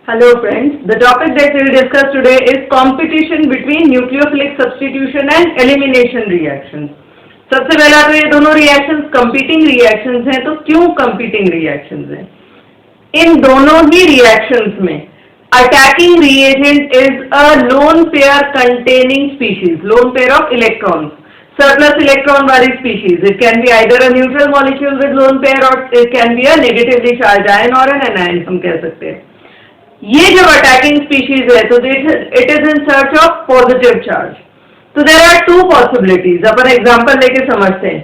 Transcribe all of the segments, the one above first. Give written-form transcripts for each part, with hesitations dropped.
Hello friends, the topic that we will discuss today is competition between nucleophilic substitution and elimination reactions. सबसे पहला तो ये दोनों reactions competing reactions हैं, तो क्यों competing reactions हैं? इन दोनों ही reactions में attacking reagent is a lone pair containing species, lone pair of electrons, surplus electron वाली species. It can be either a neutral molecule with lone pair or it can be a negatively charged ion or an anion हम कह सकते हैं. ये जो attacking species है तो it is in search of positive charge. तो there are two possibilities. अपन एग्जांपल लेके समझते हैं.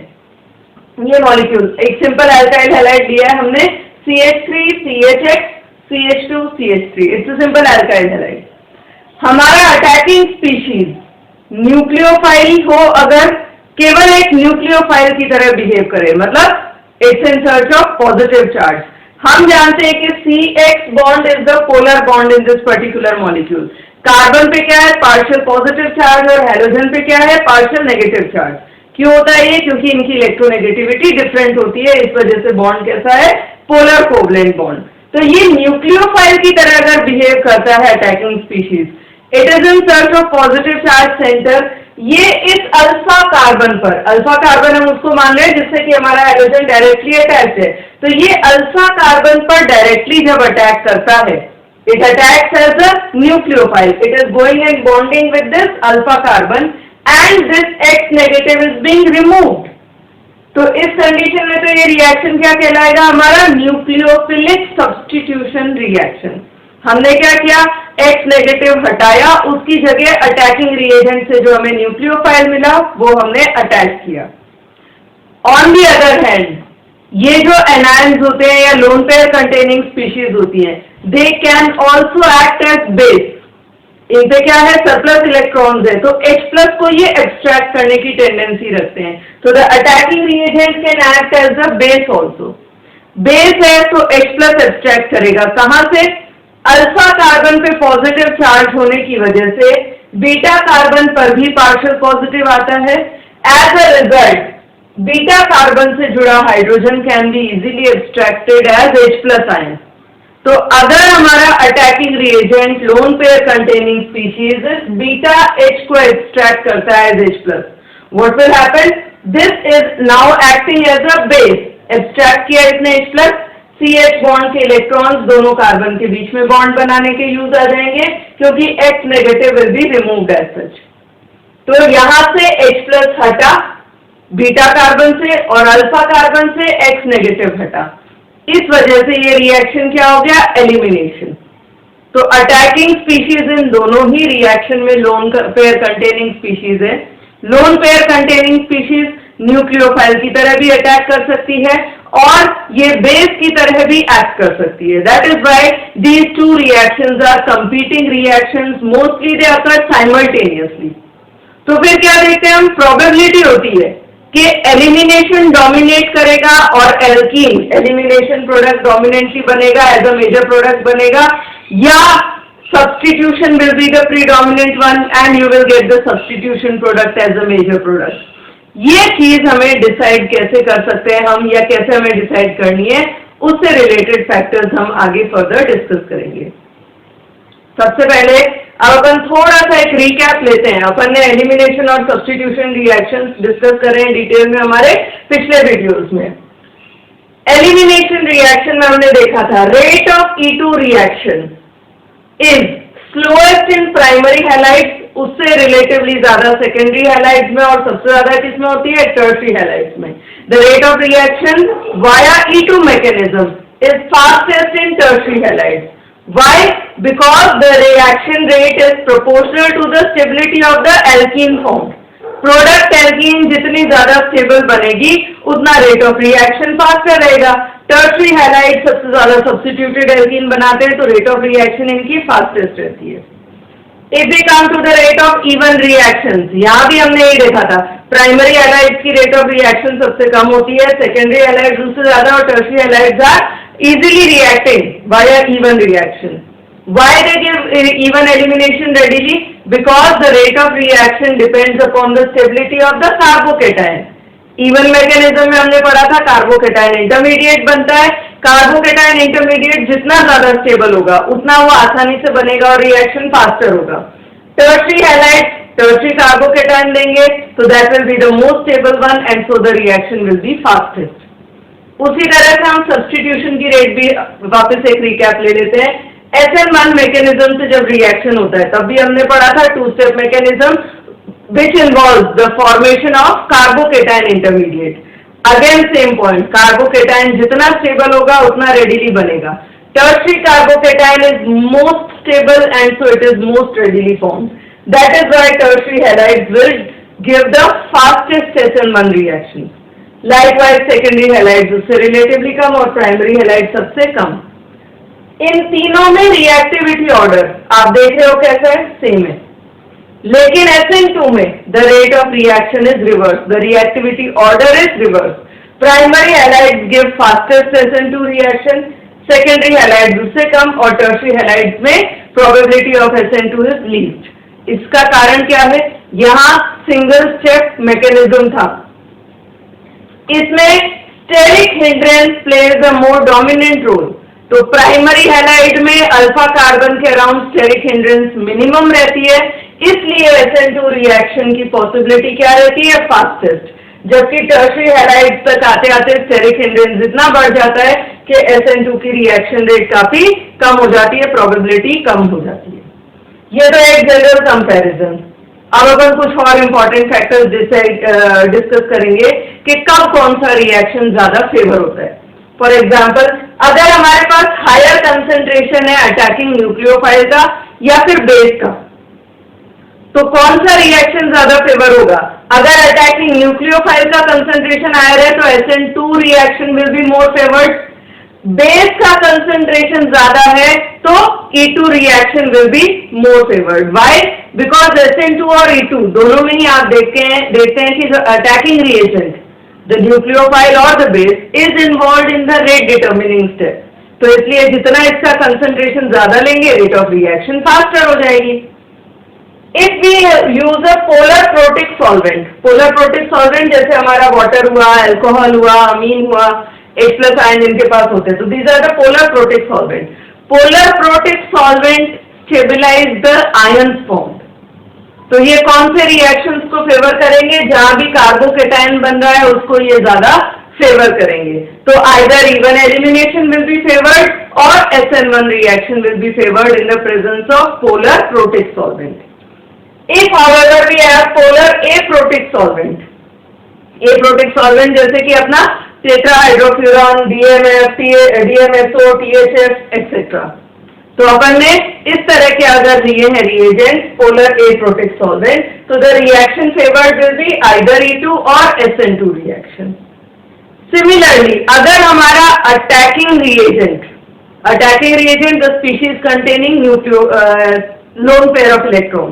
ये मॉलिक्यूल एक सिंपल अल्काइल हैलाइड दिया है हमने CH3 CHX CH2 CH3. It's a simple alkyl halide. हमारा अटैकिंग स्पीशीज न्यूक्लियोफाइल हो अगर केवल एक न्यूक्लियोफाइल की तरह बिहेव करे, मतलब it's in search of positive charge. हम जानते हैं कि CX bond is the polar bond in this particular molecule. Carbon पे क्या है? पार्शियल पॉजिटिव चार्ज और हेलोजन पे क्या है? Partial negative charge. क्यों होता है ये? क्योंकि इनकी इलेक्ट्रोनेगेटिविटी डिफरेंट होती है, इस वजह से बॉन्ड कैसा है? Polar covalent bond. तो ये न्यूक्लियोफाइल की तरह अगर बिहेव करता है attacking species, it is in search of positive charge centre. ये इस अल्फा कार्बन पर, अल्फा कार्बन हम उसको मान रहे हैं जिससे कि हमारा हाइड्रोजन डायरेक्टली अटैच है, तो ये अल्फा कार्बन पर डायरेक्टली जब अटैक करता है, it attacks as a nucleophile. It is going and bonding with this alpha carbon and this X negative is being removed. तो इस कंडीशन में तो ये रिएक्शन क्या कहलाएगा? हमारा न्यूक्लियोफिलिक सब्स्टिट्यूशन रिएक्शन. हमने क्या किया? X नेगेटिव हटाया, उसकी जगह अटैकिंग रिएजेंट से जो हमें न्यूक्लियोफाइल मिला वो हमने अटैच किया. ऑन दी अदर हैंड, ये जो एनायंस होते हैं या लोन पेयर कंटेनिंग स्पीशीज होती हैं, they can also act as base. इन पे क्या है? सरप्लस इलेक्ट्रॉन्स है, तो H+ को ये एक्सट्रैक्ट करने की टेंडेंसी रखते हैं. तो the attacking reagent can act as a base also. Base है तो H+ एक्सट्रैक्ट करेगा. कहां से? अल्फा कार्बन पे पॉजिटिव चार्ज होने की वजह से बीटा कार्बन पर भी पार्शियल पॉजिटिव आता है. As a result beta carbon से जुड़ा hydrogen can be easily extracted as H+ ion. तो अगर हमारा attacking reagent lone pair containing species beta H को एक्सट्रैक्ट करता है as H+, what will happen? This is now acting as a base. Extract किया इसने H+, CH बॉन्ड के electrons दोनों कार्बन के बीच में बॉन्ड बनाने के यूज आ जाएंगे क्योंकि X negative will be removed as such. तो यहां से H+ हटा बीटा कार्बन से और अल्फा कार्बन से X नेगेटिव हटा. इस वजह से ये रिएक्शन क्या हो गया? एलिमिनेशन. तो अटैकिंग स्पीशीज इन दोनों ही रिएक्शन में लोन पेयर कंटेनिंग स्पीशीज है. Loan pair containing species nucleophile की तरह भी अटैक कर सकती है और ये बेस की तरह भी एक्ट कर सकती है. That is why these two reactions are competing reactions. Mostly they occur simultaneously. तो फिर क्या देखते हैं हम? प्रोबेबिलिटी होती है कि एलिमिनेशन डोमिनेट करेगा और एल्कीन एलिमिनेशन प्रोडक्ट डोमिनेंटली बनेगा, एज अ मेजर प्रोडक्ट बनेगा, या substitution will be the predominant one and you will get the substitution product as a major product. ये चीज हमें डिसाइड कैसे कर सकते हैं हम, या कैसे हमें डिसाइड करनी है, उससे रिलेटेड फैक्टर्स हम आगे फर्दर डिस्कस करेंगे. सबसे पहले अब अपन थोड़ा सा एक रिकैप लेते हैं. अपन ने एलिमिनेशन और सब्स्टिट्यूशन रिएक्शंस डिस्कस करे हैं डिटेल में हमारे पिछले वीडियोस में. एलिमिनेशन रिएक्शन में हमने देखा था rate of E2 reaction is slowest in primary halides, उससे रिलेटिवली ज्यादा सेकेंडरी हैलाइड्स में, और सबसे ज्यादा किसमें होती है? टर्शियरी हैलाइड्स में. The rate of reaction via E2 mechanism is fastest in tertiary halides. Why? Because the reaction rate is proportional to the stability of the alkene formed. Product alkene जितनी ज्यादा स्टेबल बनेगी उतना rate of reaction faster रहेगा. Tertiary halide सबसे ज्यादा substituted alkene बनाते हैं तो रेट ऑफ रिएक्शन इनकी फास्टेस्ट रहती है. If we come to the rate of E one reactions, यहाँ भी हमने यही देखा था. प्राइमरी हैलाइड्स की रेट ऑफ रिएक्शन सबसे कम होती है, सेकेंडरी हैलाइड्स उससे ज्यादा, और tertiary halides are easily reacting via even reaction. Why they give even elimination readily? Because the rate of reaction depends upon the stability of the carbocation. Even mechanism में हमने पढ़ा था कार्बोकेटायन इंटरमीडिएट बनता है, carbocation intermediate जितना ज्यादा stable होगा उतना वो आसानी से बनेगा और रिएक्शन फास्टर होगा। टर्शरी हैलाइड टर्शरी कार्बोकेटाइन देंगे तो that will be the most stable one and so the reaction will B fastest. उसी तरह से हम सब्स्टिट्यूशन की रेट भी वापस एक रिकैप ले लेते हैं। SN1 मैकेनिज्म से जब रिएक्शन होता है तब भी हमने पढ़ा था two step mechanism which involves the formation of carbocation intermediate. Again same point, carbocation जितना stable होगा उतना readily बनेगा। Tertiary carbocation is most stable and so it is most readily formed. That is why tertiary halides will give the fastest SN1 reactions. Likewise secondary halides उससे relatively कम और primary halides सबसे कम। इन तीनों में reactivity order आप देख रहे हो कैसा है, same है। लेकिन SN2 में the rate of reaction is reversed, the reactivity order is reversed. Primary halides give fastest SN2 reaction, secondary halides उससे कम और tertiary halides में probability of SN2 is least. इसका कारण क्या है? यहाँ single step mechanism था, इसमें steric hindrance plays a more dominant role. तो प्राइमरी हैलाइड में अल्फा कार्बन के अराउंड स्टेरिक हिंड्रेंस मिनिमम रहती है, इसलिए SN2 रिएक्शन की पॉसिबिलिटी क्या रहती है? फास्टेस्ट। जबकि टर्शरी हैलाइड तक आते आते स्टेरिक हिंड्रेंस इतना बढ़ जाता है कि SN2 की रिएक्शन रेट काफी कम हो जाती है, प्रोबेबिलिटी कम हो जाती है। ये तो एक जनरल कंपैरिजन। अब अपन कुछ और इम्पोर्टेंट फैक्टर्स डिस्कस करेंगे कि कब कौन सा रिएक्शन ज्यादा फेवर होता है। फॉर एग्जाम्पल, अगर हमारे पास हायर कंसेंट्रेशन है अटैकिंग न्यूक्लियोफाइल का या फिर बेस का, तो कौन सा रिएक्शन ज्यादा फेवर होगा? अगर अटैकिंग न्यूक्लियोफाइल का कंसेंट्रेशन हायर है तो SN2 reaction will be more favoured. Base का कंसेंट्रेशन ज्यादा है तो E2 reaction will be more favoured. Why? Because SN2 और E2 दोनों में ही आप देखते हैं कि जो attacking reagent the nucleophile or the base is involved in the rate determining step. तो इसलिए जितना इसका concentration ज्यादा लेंगे rate of reaction faster हो जाएगी। If we use a polar protic solvent जैसे हमारा water हुआ, alcohol हुआ, amine हुआ, H+ ion इनके पास होते हैं, तो these are the polar protic solvent. Polar protic solvent stabilize the ions formed. तो ये कौन से रिएक्शंस को फेवर करेंगे? जहां भी कार्बोकेटाइन बन रहा है उसको ये ज्यादा फेवर करेंगे। तो either E one elimination will be favoured और SN1 reaction will be favoured in the presence of polar protic solvent. If however we have polar aprotic solvent, aprotic solvent जैसे कि अपना tetrahydrofuran, DMF, DMSO, THF etcetera, तो अपन ने इस तरह के अगर दिए हैं रिएजेंट पोलर एप्रोटिक सॉल्वेंट, तो the reaction favoured will be either E2 और SN2 रिएक्शन। सिमिलरली अगर हमारा attacking reagent the species containing lone pair of electron,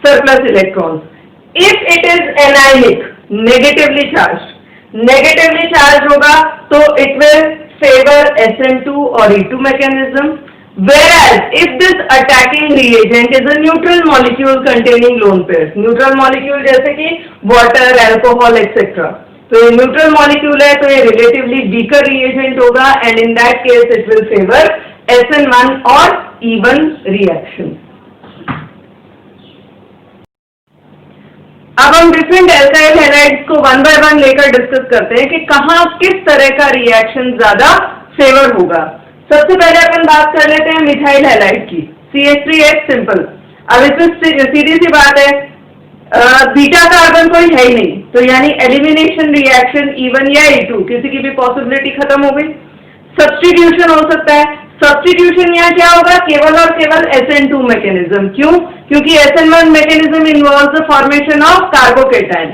surplus electrons, if it is anionic negatively charge होगा तो it will favour SN2 और E2 mechanism. Whereas if this attacking reagent is a neutral molecule containing lone pairs, neutral molecule जैसे कि water, alcohol, etc. तो ये neutral molecule है तो ये relatively weaker reagent होगा and in that case it will favor SN1 और E1 reaction. अब हम डिफरेंट एल्काइल हैलाइड्स को वन बाय वन लेकर डिस्कस करते हैं कि कहाँ किस तरह का रिएक्शन ज्यादा फेवर होगा। सबसे पहले अपन बात कर लेते हैं मिथाइल हैलाइड की, CH3H सिंपल। अब इसमें सीधी सी बात है, बीटा कार्बन कोई है ही नहीं, तो यानी एलिमिनेशन रिएक्शन E1 या E2 किसी की भी पॉसिबिलिटी खत्म हो गई। सब्स्टिट्यूशन हो सकता है, सब्स्टिट्यूशन यहाँ क्या होगा? केवल और केवल SN2 मैकेनिज्म। क्यों? क्योंकि SN1 mechanism involve the formation of carbocation.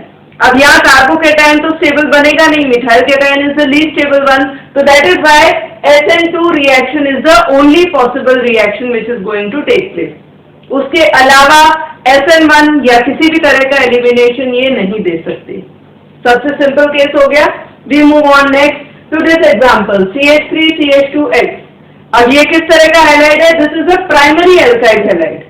अब यहाँ कार्बोकेटाइन तो स्टेबल बनेगा नहीं, methyl cation is the least stable one, तो that is why SN2 reaction is the only possible reaction which is going to take place. उसके अलावा SN1 या किसी भी तरह का एलिमिनेशन ये नहीं दे सकते। सबसे सिंपल केस हो गया। We move on next to this example CH3CH2X। अब ये किस तरह का हैलाइड है? This is a primary alkyl halide.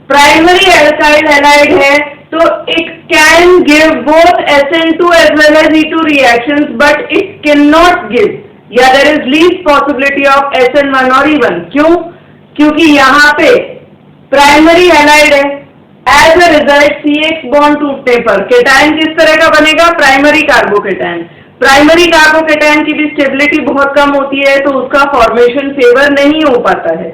Primary alkyl halide है तो it can give both SN2 as well as E2 reactions, but it cannot give, या there is least possibility of SN1 और E1। क्यों? क्योंकि यहाँ पे प्राइमरी हैलाइड है। As a result CH bond टूटने पर केटायन किस तरह का बनेगा? Primary carbocation. प्राइमरी कार्बोकेटायन की भी स्टेबिलिटी बहुत कम होती है, तो उसका फॉर्मेशन फेवर नहीं हो पाता है।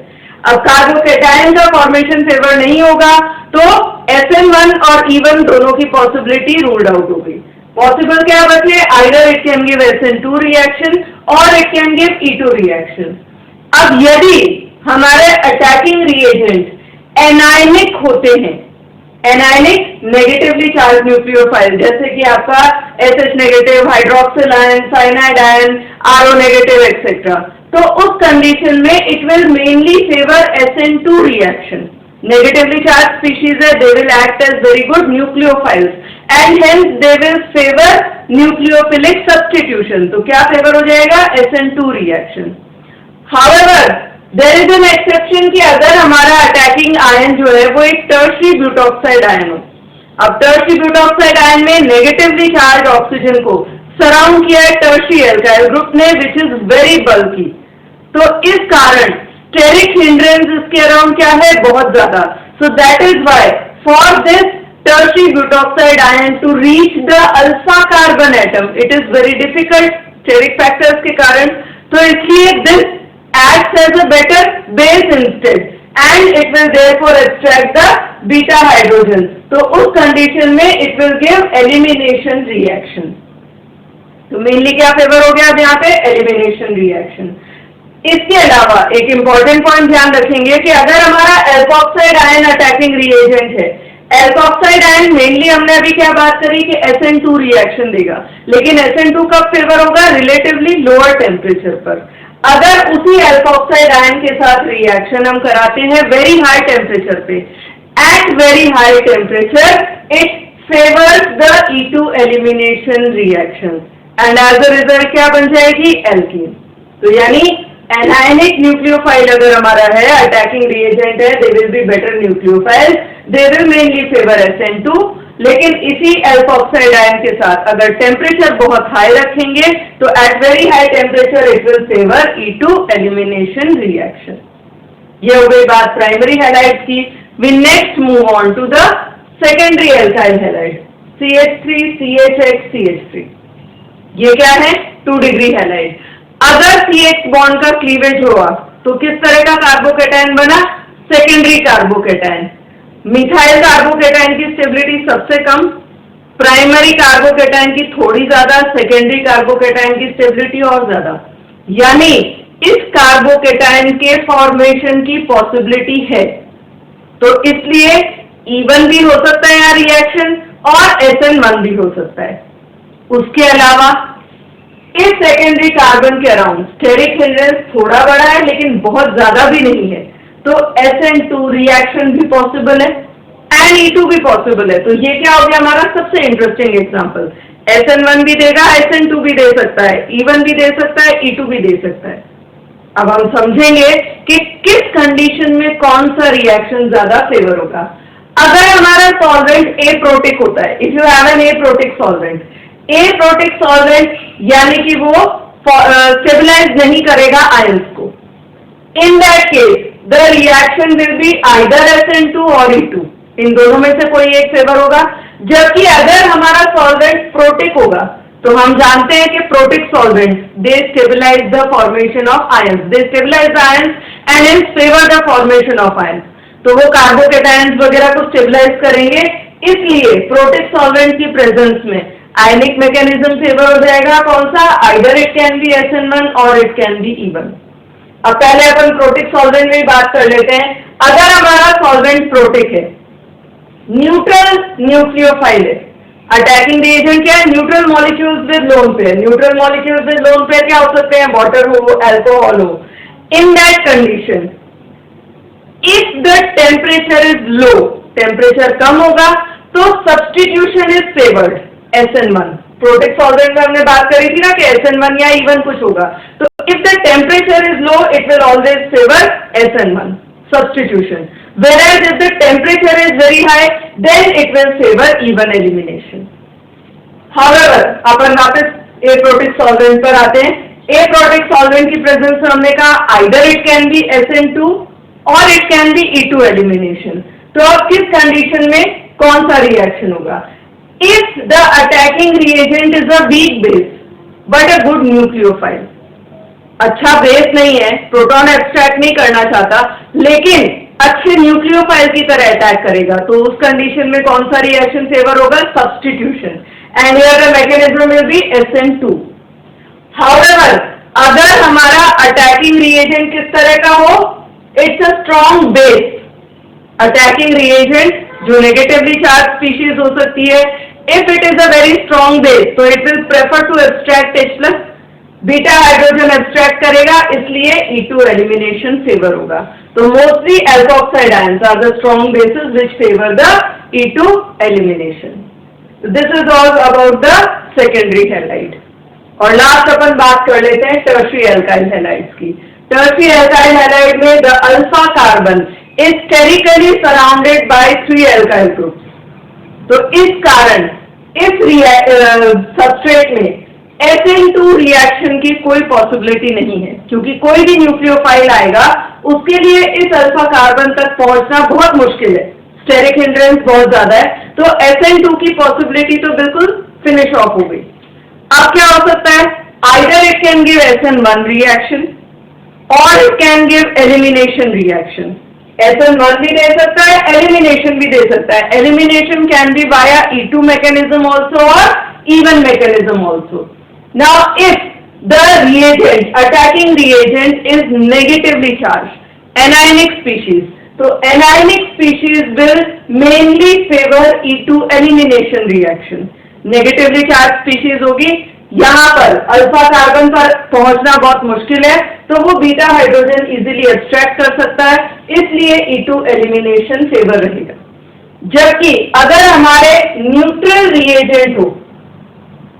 अब कार्बोकेटायन का फॉर्मेशन फेवर नहीं होगा तो SN1 और E1 दोनों की पॉसिबिलिटी रूल्ड आउट हो गई। पॉसिबल क्या बचे? Either it can give SN2 reaction और it can give E2 reaction. अब यदि हमारे अटैकिंग रिएजेंट एनायनिक होते हैं, एनायनिक नेगेटिवली चार्ज न्यूक्लियोफाइल, जैसे कि आपका SH negative, hydroxyl ion, cyanide ion, RO negative etcetera, तो उस कंडीशन में it will mainly favour SN2 reaction. Negatively charge species है, they will act as very good nucleophiles and hence they will favour nucleophilic substitution. तो क्या favour हो जाएगा? SN2 reaction. However there is an exception कि अगर हमारा attacking ion जो है वो एक टर्शियरी ब्यूटॉक्साइड आयन हो। अब टर्शियरी ब्यूटॉक्साइड आयन में नेगेटिवली चार्ज ऑक्सीजन को सराउंड किया है टर्शियरी एल्काइल ग्रुप ने, विच इज वेरी बल्की। तो इस कारण स्टेरिक हिंड्रेंस इसके अराउंड क्या है? बहुत ज्यादा। So that is why for this tertiary butoxide ion to reach the alpha carbon atom it is very difficult steric factors के कारण। तो इसलिए दिस acts as a better base instead and it will therefore extract the beta hydrogens। तो उस condition में it will give elimination reaction। तो mainly क्या फेवर हो गया अब यहाँ पे? Elimination reaction. इसके अलावा एक इंपॉर्टेंट पॉइंट ध्यान रखेंगे कि अगर हमारा एल्कोक्साइड आयन अटैकिंग रिएजेंट है, एल्कोक्साइड आयन मेनली हमने अभी क्या बात करी कि SN2 रिएक्शन देगा, लेकिन SN2 कब फेवर होगा? रिलेटिवली लोअर टेम्परेचर पर। अगर उसी एल्कोक्साइड आयन के साथ रिएक्शन हम कराते हैं वेरी हाई टेम्परेचर पे, at very high temperature it favours the E2 elimination reaction and as a result क्या बन जाएगी? एल्कीन। तो यानी एनायनिक न्यूक्लियोफाइल अगर हमारा है, अटैकिंग रिएजेंट है, they will be better nucleophile, they will mainly favour SN2। लेकिन इसी एल्कोक्साइड आयन के साथ अगर टेम्परेचर बहुत हाई रखेंगे तो at very high temperature it will favour E2 elimination reaction. ये हो गई बात प्राइमरी हैलाइड की। We next move on to the secondary alkyl halide CH3 CHX CH3। ये क्या है? 2 डिग्री हैलाइड। अगर CH बॉन्ड का क्लीवेज हुआ तो किस तरह का कार्बोकेटायन बना? Secondary carbocation. मिथाइल कार्बोकेटायन की स्टेबिलिटी सबसे कम, प्राइमरी कार्बोकेटायन की थोड़ी ज्यादा, सेकेंडरी कार्बोकेटायन की स्टेबिलिटी और ज्यादा। यानी इस कार्बोकेटायन के फॉर्मेशन की पॉसिबिलिटी है, तो इसलिए E1 भी हो सकता है यहाँ रिएक्शन और SN1 भी हो सकता है। उसके अलावा इस सेकेंडरी कार्बन के अराउंड स्टेरिक हिंड्रेंस थोड़ा बड़ा है लेकिन बहुत ज्यादा भी नहीं है, तो SN2 रिएक्शन भी पॉसिबल है एंड E2 भी पॉसिबल है। तो ये क्या हो गया हमारा सबसे इंटरेस्टिंग एग्जांपल? SN1 भी देगा, SN2 भी दे सकता है, E1 भी दे सकता है, E2 भी दे सकता है। अब हम समझेंगे कि किस कंडीशन में कौन सा रिएक्शन ज्यादा फेवर होगा। अगर हमारा सॉल्वेंट एप्रोटिक होता है, if you have an aprotic solvent, aprotic solvent यानी कि वो स्टेबलाइज नहीं करेगा आयंस को, in that case the reaction will be either SN2 और E2, इन दोनों में से कोई एक फेवर होगा। जबकि अगर हमारा सॉल्वेंट प्रोटिक होगा तो हम जानते हैं कि protic solvent they stabilize the formation of ions, they stabilize the ions and in favour the formation of ions. तो वो कार्बोकेटायंस वगैरह को स्टेबलाइज करेंगे, इसलिए प्रोटिक सॉल्वेंट की प्रेजेंस में आयनिक मैकेनिज्म फेवर हो जाएगा। कौन सा? Either it can B SN1 और इट कैन बी E1। अब पहले अपन प्रोटिक सॉल्वेंट में ही बात कर लेते हैं। अगर हमारा सॉल्वेंट प्रोटिक है, न्यूट्रल न्यूक्लियोफाइल है, अटैकिंग रिएजेंट क्या है? Neutral molecules with lone pair. Neutral molecules with lone pair क्या हो सकते हैं? वाटर हो, अल्कोहल हो। In that condition if the temperature is low, temperature कम होगा तो substitution is favoured SN1। Protic solvent में हमने बात करी थी ना कि SN1 या E1 कुछ होगा, तो if the temperature is low it will always favour SN1 substitution, whereas if the temperature is very high then it will favor E1 elimination. However, अपन वापस एप्रोटिक सॉल्वेंट पर आते हैं। ए प्रोडक्ट सॉल्वेंट की presence में हमने कहा either it can be SN2 और it can be E2 elimination. तो अब किस कंडीशन में कौन सा रिएक्शन होगा? If the attacking reagent is a weak base but a good nucleophile, अच्छा बेस नहीं है, प्रोटॉन एब्स्ट्रैक्ट नहीं करना चाहता, लेकिन अच्छे न्यूक्लियोफाइल की तरह अटैक करेगा, तो उस कंडीशन में कौन सा रिएक्शन फेवर होगा? Substitution. And here the mechanism will be SN2। However अगर हमारा अटैकिंग रिएजेंट किस तरह का हो? It's a strong base, attacking reagent जो नेगेटिवली चार्ज स्पीशीज हो सकती है, if it is a very strong base तो it will prefer to abstract H+, beta hydrogen abstract करेगा, इसलिए E2 एलिमिनेशन फेवर होगा। तो mostly alkoxide ions are the strong bases which favour the E2 elimination. This is all about the secondary halide. और last अपन बात कर लेते हैं tertiary alkyl halides की। टर्शियरी एल्काइल हैलाइड में the alpha carbon is sterically surrounded by 3 alkyl groups. तो इस कारण इस सबस्ट्रेट में SN2 रिएक्शन की कोई पॉसिबिलिटी नहीं है, क्योंकि कोई भी न्यूक्लियोफाइल आएगा उसके लिए इस अल्फा कार्बन तक पहुंचना बहुत मुश्किल है, स्टेरिक हिंड्रेंस बहुत ज्यादा है, तो SN2 की पॉसिबिलिटी तो बिल्कुल फिनिश ऑफ हो गई। अब क्या हो सकता है? Either it can give SN1 reaction और it can give elimination reaction. SN1 भी दे सकता है, एलिमिनेशन भी दे सकता है। Elimination can be via E2 mechanism also और even mechanism also. Now if the reagent, attacking reagent is negatively charged, anionic species, so anionic species will mainly favor E2 elimination reaction. Negatively charged species होगी, यहाँ पर alpha carbon पर पहुंचना बहुत मुश्किल है, तो वो बीटा हाइड्रोजन इजीली एब्स्ट्रैक्ट कर सकता है, इसलिए E2 एलिमिनेशन फेवर रहेगा। जबकि अगर हमारे न्यूट्रल रिएजेंट हो,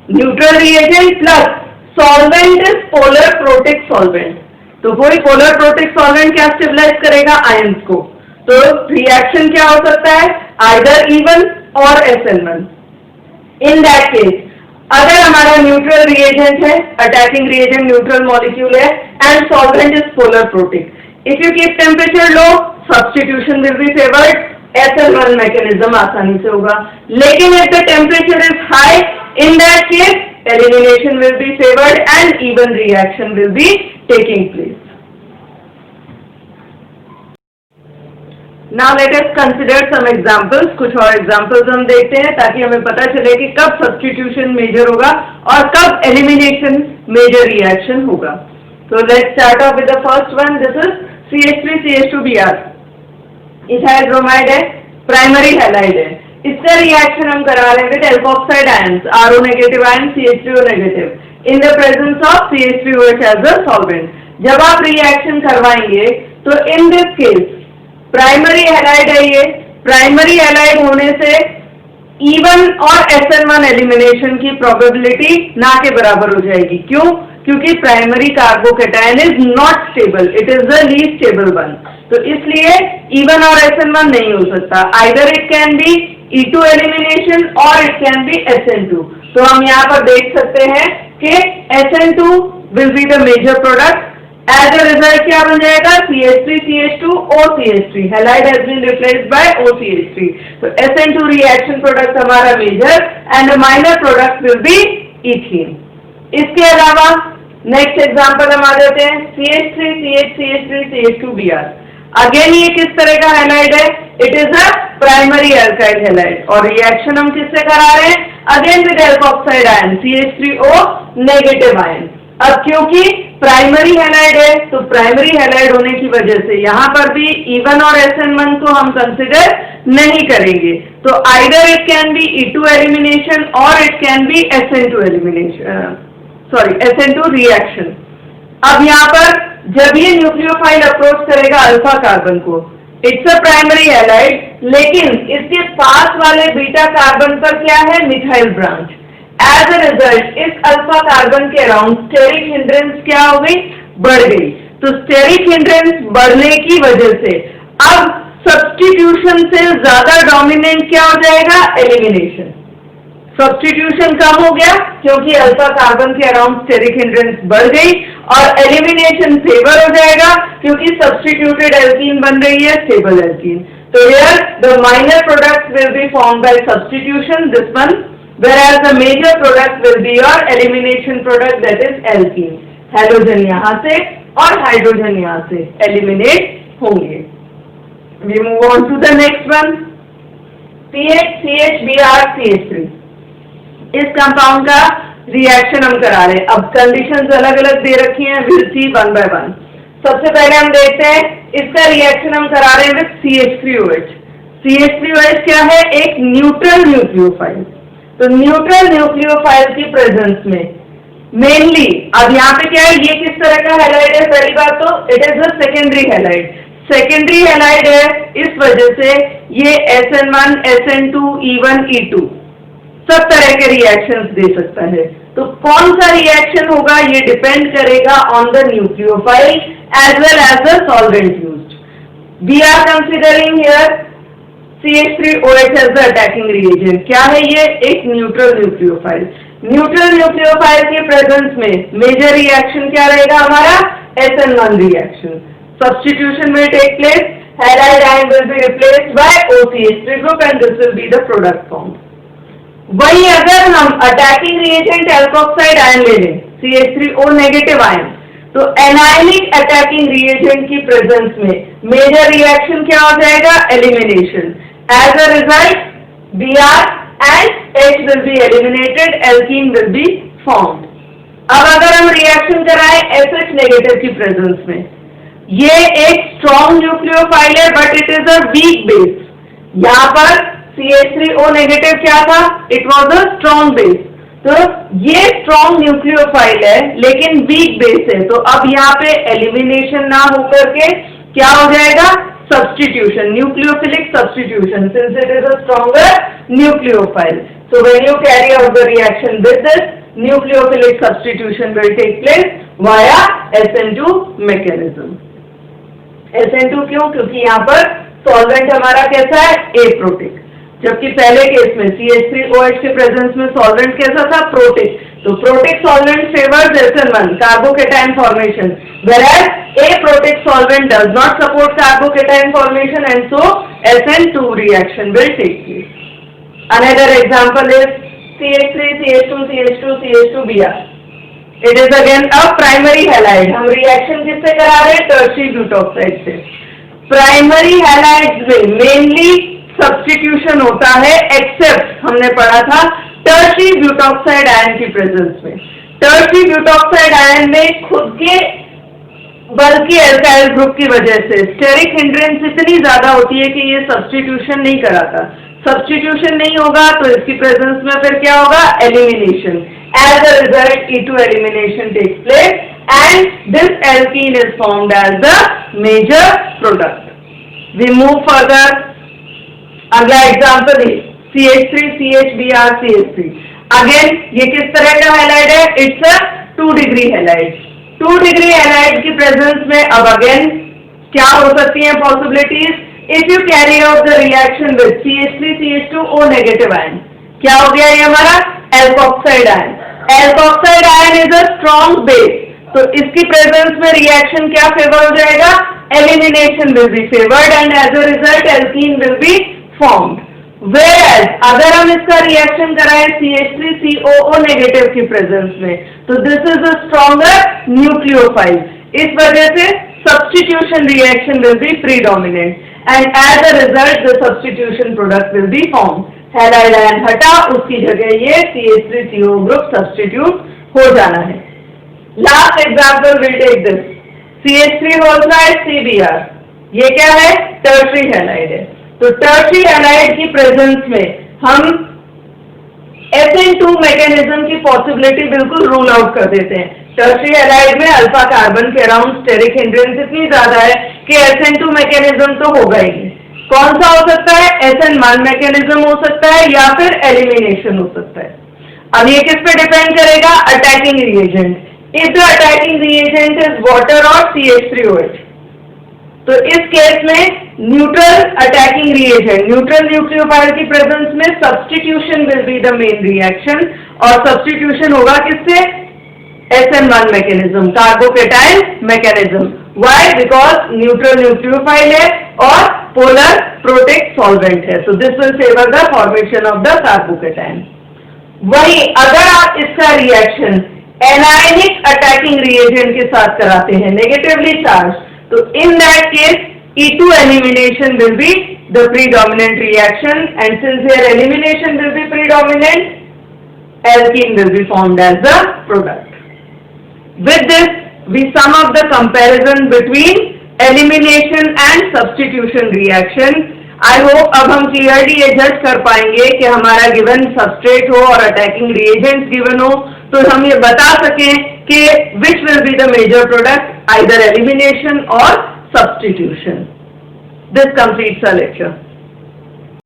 neutral reagent plus solvent is polar protic solvent, तो कोई पोलर प्रोटिक सॉल्वेंट क्या स्टेबलाइज करेगा? आयंस को। तो रिएक्शन क्या हो सकता है? आइदर E1 और SN1। इन दैट केस अगर हमारा न्यूट्रल रिएजेंट है, अटैकिंग रिएजेंट न्यूट्रल मॉलिक्यूल है and solvent is polar protic, if you keep temperature low substitution will be favoured, SN1 mechanism आसानी से होगा। लेकिन if the temperature is high, in that case elimination will be favored and even reaction will be taking place. Now let us consider some examples. कुछ और examples हम देखते हैं ताकि हमें पता चले कि कब substitution major होगा और कब elimination major reaction होगा। So let's start off with the first one. This is CH3CH2Br. Ethyl bromide है, प्राइमरी हैलाइड है, इसका रिएक्शन हम करा रहे हैं with alkoxide ions, RO negative ion CH3O negative in the presence of CH3OH as a solvent. जब आप reaction करवाएंगे तो in this case primary halide है, ये प्राइमरी हैलाइड होने से E1 और SN1 एलिमिनेशन की प्रोबेबिलिटी ना के बराबर हो जाएगी। क्यों? क्योंकि primary carbocation is not stable, it is the least stable one, तो इसलिए E1 और SN1 नहीं हो सकता। Either it can be E2 elimination और इट कैन बी SN2। तो हम यहाँ पर देख सकते हैं कि SN2 will be the major product. As a result क्या बन जाएगा? CH3CH2 OCH3, halide has been replaced by OCH3। तो SN2 रिएक्शन प्रोडक्ट हमारा major and minor product will be ethene. इसके अलावा नेक्स्ट एग्जांपल हम आ जाते हैं CH3CH3CH2Br। अगेन ये किस तरह का हैलाइड है? It is a primary alkyl halide और रिएक्शन हम किससे करा रहे हैं? Again with alkoxide ion CH3O negative ion. अब क्योंकि प्राइमरी हैलाइड है तो प्राइमरी हैलाइड होने की वजह से यहाँ पर भी E1 और SN1 को हम कंसिडर नहीं करेंगे, तो either it can be E2 elimination और it can be SN2 elimination, SN2 reaction. अब यहाँ पर जब ये न्यूक्लियोफाइल अप्रोच करेगा अल्फा कार्बन को, इट्स अ प्राइमरी हैलाइड, लेकिन इसके पास वाले बीटा कार्बन पर क्या है? Methyl branch. As a result इस अल्फा कार्बन के अराउंड स्टेरिक हिंड्रेंस क्या हो गई? बढ़ गई। तो स्टेरिक हिंड्रेंस बढ़ने की वजह से अब सब्स्टिट्यूशन से ज्यादा डोमिनेंट क्या हो जाएगा? एलिमिनेशन। सब्स्टिट्यूशन कम हो गया क्योंकि अल्फा कार्बन के अराउंड स्टेरिक हिंड्रेंस बढ़ गई, और एलिमिनेशन फेवर हो जाएगा क्योंकि सब्स्टिट्यूटेड एल्कीन बन रही है स्टेबल एल्कीन। तो here the minor product will be formed by substitution, this one, whereas the major product will be your elimination product, that is alkene. Halogen यहाँ से और हाइड्रोजन यहाँ से एलिमिनेट होंगे। We move on to the next one, CH, CH, Br, CH3। इस compound का reaction हम करा रहे हैं। अब कंडीशंस अलग अलग दे रखी हैं, we'll see one by one। सबसे पहले हम देखते हैं इसका रिएक्शन हम करा रहे हैं विद CH3OH। CH3OH क्या है? एक न्यूट्रल न्यूक्लियोफाइल। तो न्यूट्रल न्यूक्लियोफाइल की प्रेजेंस में मेनली, अब यहाँ पे क्या है, ये किस तरह का हैलाइड है? पहली बात तो it is a secondary halide. Secondary halide है, इस वजह से ये SN1, SN2, E1, E2 सब तरह के रिएक्शंस दे सकता है। तो कौन सा रिएक्शन होगा ये डिपेंड करेगा on the nucleophile as well as the solvent used. We are considering here CH3OH as the attacking reagent। क्या है ये? एक न्यूट्रल न्यूक्लियोफाइल। न्यूट्रल न्यूक्लियोफाइल के प्रेजेंस में मेजर रिएक्शन क्या रहेगा हमारा? SN1 reaction. Substitution will take place, halide ion will be replaced by OCH3 group and this will be the product formed। वही अगर हम अटैकिंग रिएजेंट एल्कोक्साइड आयन ले लें, CH3O नेगेटिव आयन, तो एनायनिक अटैकिंग रिएजेंट की presence में major reaction क्या हो जाएगा? Elimination. As a result Br and H will be eliminated, alkene will be formed। अब अगर हम रिएक्शन कराएं SH नेगेटिव की प्रेजेंस में, ये एक स्ट्रॉन्ग न्यूक्लियोफाइल है but it is a weak base. यहाँ पर CH3O नेगेटिव क्या था? It was a strong base. तो ये स्ट्रॉन्ग न्यूक्लियोफाइल है लेकिन वीक बेस है, तो अब यहाँ पे एलिमिनेशन ना होकर के क्या हो जाएगा? Substitution, nucleophilic substitution, since it is a stronger nucleophile. So when you carry out the reaction with this, nucleophilic substitution will take place via SN2 mechanism. SN2 क्यों? क्योंकि यहाँ पर सॉल्वेंट हमारा कैसा है? एप्रोटिक। जबकि पहले केस में CH3OH के प्रेजेंस में सॉल्वेंट कैसा था? प्रोटिक। तो protic solvent favours SN1 carbocation formation, whereas aprotic solvent does not support carbocation formation and so SN2 reaction will take place। Another example is CH3, CH2, CH2, CH2, Br। It is again a primary halide। हम reaction किससे करा रहे हैं? Tertiary butoxide से। Primary halides में mainly substitution होता है, accept हमने पढ़ा था टर्शियरी ब्यूटॉक्साइड आयन की प्रेजेंस में। टर्शियरी ब्यूटॉक्साइड आयन में खुद के बल्कि एल्काइल ग्रुप की वजह से स्टेरिक हिंड्रेंस इतनी ज्यादा होती है कि ये सब्स्टिट्यूशन नहीं कराता। सब्स्टिट्यूशन नहीं होगा तो इसकी प्रेजेंस में फिर क्या होगा? Elimination. As a result E2 elimination takes place and this alkene is formed as the major product. We move further. अगला एग्जाम्पल है CH3, CH, Br, CH3। Again ये किस तरह का हैलाइड है? It's a 2 degree halide. 2 degree halide की presence में अब अगेन क्या हो सकती हैं possibilities? If you carry out the reaction with CH3, CH2O negative ion, क्या हो गया ये हमारा? Alkoxide ion. Alkoxide ion is a strong base, तो इसकी प्रेजेंस में रिएक्शन क्या फेवर हो जाएगा? Elimination will be favoured and as a result alkene will be formed. Whereas अगर हम इसका रिएक्शन कराएं CH3COO नेगेटिव की प्रेजेंस में, तो this is a stronger nucleophile. इस वजह से substitution reaction will be predominant and as a result the substitution product will be form. Halide ion हटा, उसकी जगह ये CH3CO ग्रुप सब्स्टिट्यूट हो जाना है। Last example will take this CH3 whole side CBr। ये क्या है? टर्शियरी हैलाइड है। तो टर्शियरी हैलाइड की प्रेजेंस में हम SN2 मैकेनिज्म की पॉसिबिलिटी बिल्कुल रूल आउट कर देते हैं। टर्शियरी हैलाइड में अल्फा कार्बन के अराउंड स्टेरिक हिंड्रेंस इतनी ज्यादा है कि SN2 मैकेनिज्म तो होगा ही। कौन सा हो सकता है? SN1 मैकेनिज्म हो सकता है या फिर एलिमिनेशन हो सकता है। अब ये किस पे डिपेंड करेगा? Attacking reagent. If the attacking reagent is water और CH3OH, तो इस केस में neutral attacking reagent, neutral nucleophile की प्रेजेंस में substitution will be the main reaction, और सब्स्टिट्यूशन होगा किससे? SN1 mechanism, carbocation mechanism. Why? Because neutral nucleophile है और पोलर प्रोटेक्ट सॉल्वेंट है, so this will favour the formation of the carbocation. वही अगर आप इसका रिएक्शन एनायनिक अटैकिंग रिएजेंट के साथ कराते हैं, नेगेटिवली चार्ज, तो in that case E2 elimination will be the predominant reaction, and since their elimination will be predominant, alkene will be formed as the product. With this, we sum up the comparison between elimination and substitution reaction. I hope अब हम clearly ये जज कर पाएंगे कि हमारा given substrate हो और attacking reagents given हो, तो हम ये बता सकें कि which will be the major product, either elimination or substitution. This completes our lecture.